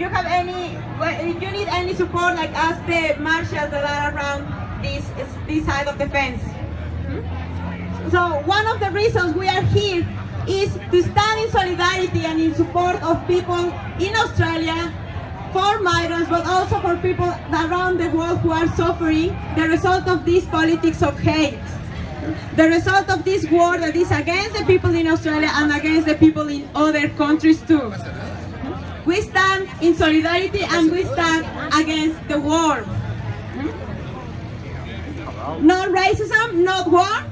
you have any, if you need any support, like ask the marshals that are around this side of the fence. So one of the reasons we are here is to stand in solidarity and in support of people in Australia, for migrants, but also for people around the world who are suffering the result of this politics of hate. The result of this war that is against the people in Australia and against the people in other countries too. We stand in solidarity and we stand against the war. No racism, not war.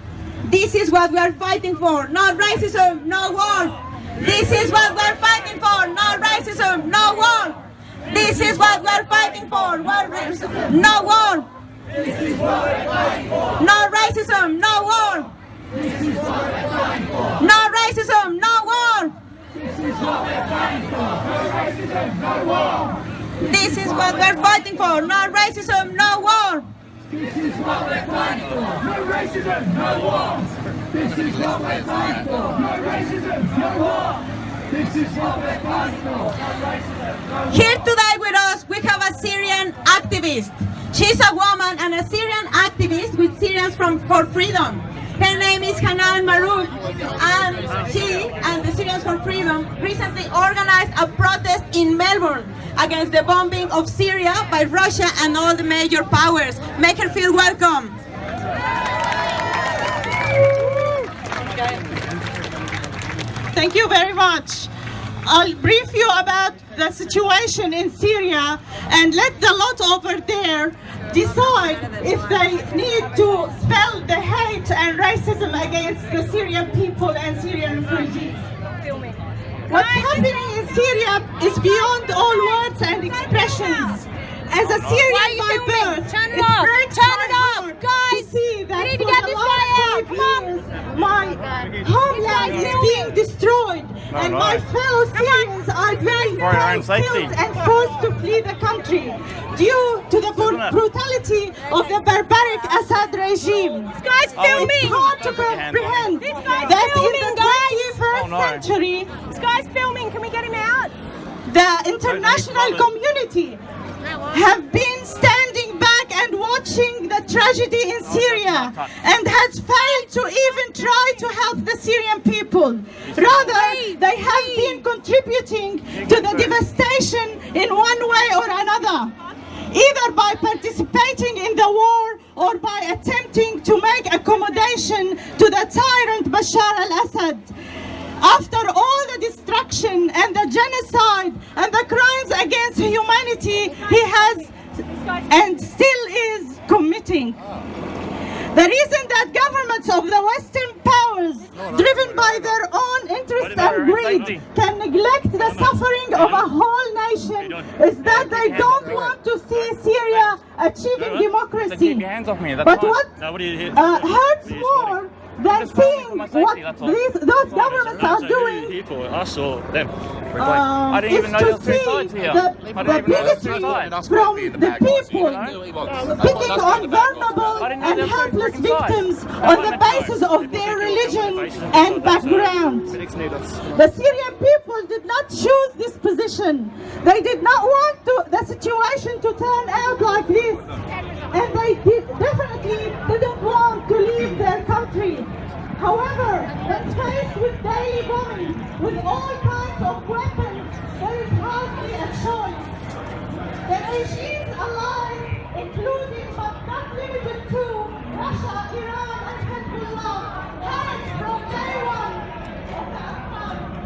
This is what we are fighting for. No racism, no war. This is what we are fighting for. No racism, no war. This is what we are fighting for. No war. This is what we're fighting for. No racism, no war. This is what we're fighting for. No racism, no war. This is what we're fighting for. No racism, no war. This is what we're fighting for. No racism, no war. This is what we're fighting for. No racism, no war. This is what we're fighting for. No racism, no war. This is what we're fighting for. No racism, no war. Here today with us, we have a Syrian activist. She's a woman and a Syrian activist with Syrians for Freedom. Her name is Hanan Marouk, and she and the Syrians for Freedom recently organized a protest in Melbourne against the bombing of Syria by Russia and all the major powers. Make her feel welcome. Thank you very much. I'll brief you about the situation in Syria and let the lot over there decide if they need to spell the hate and racism against the Syrian people and Syrian refugees. What's happening in Syria is beyond all words and expressions. As a Syrian by birth, Turn it off! Turn it off! Guys! See that we need to for get the this last guy out! 5 years, my homeland is being destroyed, and my fellow Syrians are being killed and forced to flee the country due to the brutality of the barbaric Assad regime. This guy's filming! It's hard to comprehend that in the 21st century, This guy's filming! Can we get him out? the international community have been standing back and watching the tragedy in Syria and has failed to even try to help the Syrian people. Rather, they have been contributing to the devastation in one way or another, either by participating in the war or by attempting to make accommodation to the tyrant Bashar al-Assad. After all the destruction and the genocide and the crimes against humanity he has and still is committing. The reason that governments of the Western powers, driven by their own interests and greed, can neglect the suffering of a whole nation is that they don't want to see Syria achieving democracy. But what hurts more than seeing what those governments are doing Us or them? is to see the military from the people picking on vulnerable and helpless victims on the basis of their religion and background. The Syrian people did not choose this position. They did not want the situation to turn out like this. And they definitely didn't want to leave their country. However, when faced with daily bombing, with all kinds of weapons, there is hardly a choice. The regime's allies, including but not limited to Russia, Iran, and Hezbollah, had from day one of the Afghans.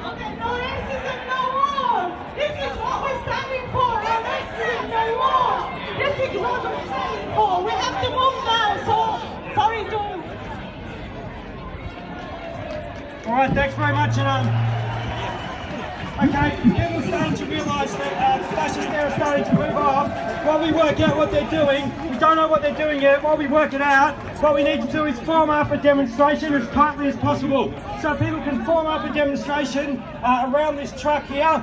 Okay, no racism, no war. This is what we're standing for. No racism, no war. This is what we're standing for. We have to move now. So sorry to. All right, thanks very much, Anand. Okay, people are starting to realise that the fascists there are starting to move off. While we work out what they're doing, we don't know what they're doing yet. While we work it out, what we need to do is form up a demonstration as tightly as possible. So people can form up a demonstration around this truck here.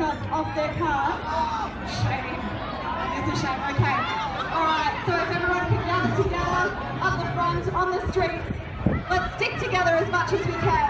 lifeguards off their cars. Shame. It's a shame. Okay. Alright, so if everyone can gather together up the front, on the streets, let's stick together as much as we can.